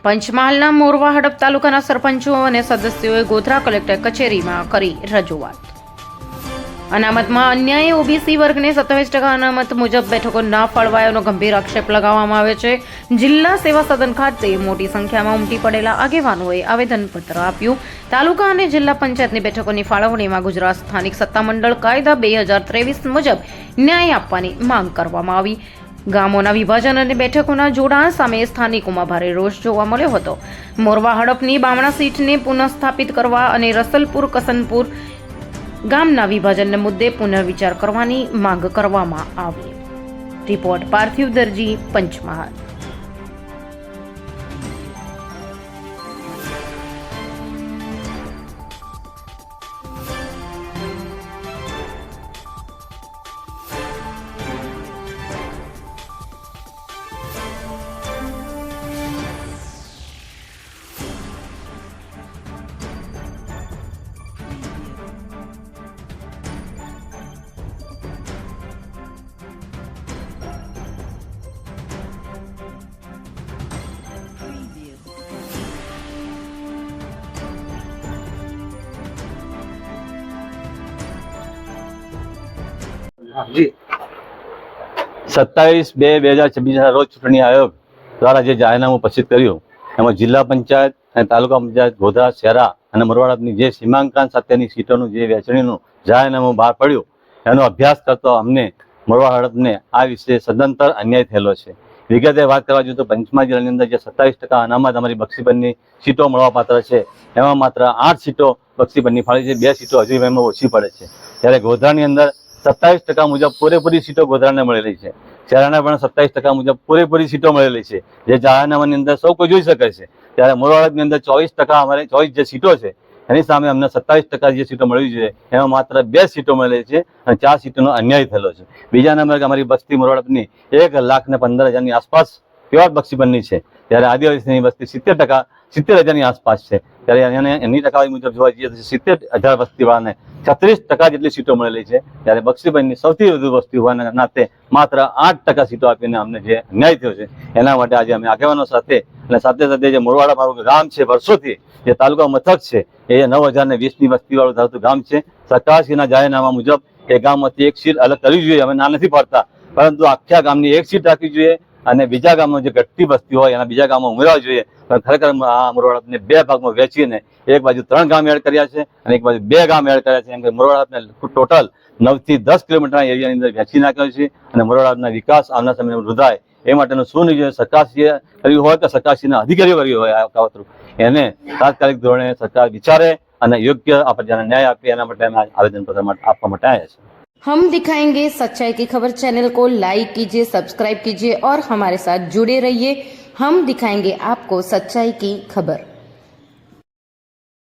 પંચમહાલના મોરવા હડપ તાલુકાના સરપંચો અને સદસ્યોએ ગોધરા કલેક્ટર કચેરીમાં કરી રજૂઆત। અનામતમાં અન્યાયે ઓબીસી વર્ગને 27% અનામત મુજબ બેઠકો ના ફાળવાયાનો ગંભીર આક્ષેપ લગાવવામાં આવે છે। જિલ્લા સેવા સદન ખાતે મોટી સંખ્યામાં ઉમટી પડેલા આગેવાનોએ આવેદનપત્ર આપ્યું। તાલુકા અને જિલ્લા પંચાયતની બેઠકોની ફાળવણીમાં ગુજરાત સ્થાનિક સત્તામંડળ કાયદા 2023 મુજબ ન્યાય આપવાની માંગ કરવામાં આવી। ગામોના વિભાજન અને બેઠકોના જોડાણ સામે સ્થાનિકોમાં ભારે રોષ જોવા મળ્યો હતો। મોરવા હડપની બામણા સીટને પુનઃસ્થાપિત કરવા અને રસલપુર કસનપુર ગામના વિભાજનને મુદ્દે પુનર્વિચાર કરવાની માંગ કરવામાં આવી। રિપોર્ટ પાર્થિવ દરજી, પંચમહાલ। જી 27/2/2026 રોજ ચૂંટણી આયોગ દ્વારા જે જાહેરનામું પ્રસિદ્ધ કર્યું એમાં જિલ્લા પંચાયત અને તાલુકા પંચાયત ગોધરા શહેરા અને મોરવાડની જે સીમાંકન સાથેની સીટોનું જે વહેંચણીનું જાહેરનામું બહાર પડ્યું એનો અભ્યાસ કરતો અમને મોરવા હડપને આ વિશે સદંતર અન્યાય થયેલો છે। વિગતે વાત કરવા જોઈએ તો પંચમહાલ જિલ્લાની અંદર જે 27% અનામત અમારી બક્ષીપરની સીટો મળવાપાત્ર છે એમાં માત્ર 8 સીટો બક્ષીપરની ફાળી છે, 2 સીટો હજુ એમાં ઓછી પડે છે। ત્યારે ગોધરાની અંદર 27% મુજબ પૂરેપૂરી સીટો ગોધરાને મળેલી છે। શહેરાના પણ 27% મુજબ પૂરેપૂરી સીટો મળેલી છે, જે જાહેરનામાની અંદર સૌ કોઈ જોઈ શકે છે। ત્યારે મોરવાડની અંદર 24% અમારે 24 જે સીટો છે એની સામે અમને 27% જે સીટો મળવી જોઈએ એમાં માત્ર 2 સીટો મળેલી છે અને 4 સીટોનો અન્યાય થયેલો છે। બીજા નંબર અમારી બસ્તી મોરવાડની 1,15,000ની આસપાસ પ્યોર બક્ષીપરની છે, ત્યારે આદિવાસીની બસ્તી 70,000ની આસપાસ છે। ત્યારે એની ટકાવારી મુજબ જોવા જઈએ તો 70,000 વસ્તીવાળાને 36% જેટલી સીટો મળેલી છે। ત્યારે બક્ષીપરની સૌથી વધુ વસ્તી હોવાના નાતે માત્ર 8% સીટો આપીને અમને જે અન્યાય થયો છે એના માટે આજે અમે આગેવાનો સાથે અને સાથે સાથે જે મોરવાડા મારું ગામ છે, વર્ષોથી જે તાલુકા મથક છે એ 9,020ની વસ્તીવાળું ધરાવતું ગામ છે। સરકારશ્રીના જાહેરનામા મુજબ એ ગામમાંથી એક સીટ અલગ કરવી જોઈએ, અમે ના નથી પાડતા, પરંતુ આખા ગામની એક સીટ રાખવી જોઈએ અને બીજા ગામમાં જે ઘટતી વસ્તી હોય એના બીજા ગામમાં ઉમેરવા જોઈએ। પણ ખરેખર આ મોરવાડાને 2 ભાગમાં વહેંચીને એક બાજુ 3 ગામ એડ કર્યા છે અને એક બાજુ 2 ગામ એડ કર્યા છે, એમ કે મોરવાડાને ટોટલ 9 થી 10 કિલોમીટરના એરિયાની અંદર વહેંચી નાખ્યો છે અને મોરવાડાના વિકાસ આવનાર સમયમાં વૃદ્ધાય એ માટેનું સુનિયોજન સરકારશ્રીએ કર્યું હોય કે સરકારશ્રીના અધિકારીઓ કર્યું હોય આ કાવતરું, એને તાત્કાલિક ધોરણે સરકાર વિચારે અને યોગ્ય આપણે ન્યાય આપે એના માટે અમે આવેદનપત્ર આપવા માટે આવ્યા છે। हम दिखाएंगे सच्चाई की खबर चैनल को लाइक कीजिए, सब्सक्राइब कीजिए और हमारे साथ जुड़े रहिए। हम दिखाएंगे आपको सच्चाई की खबर।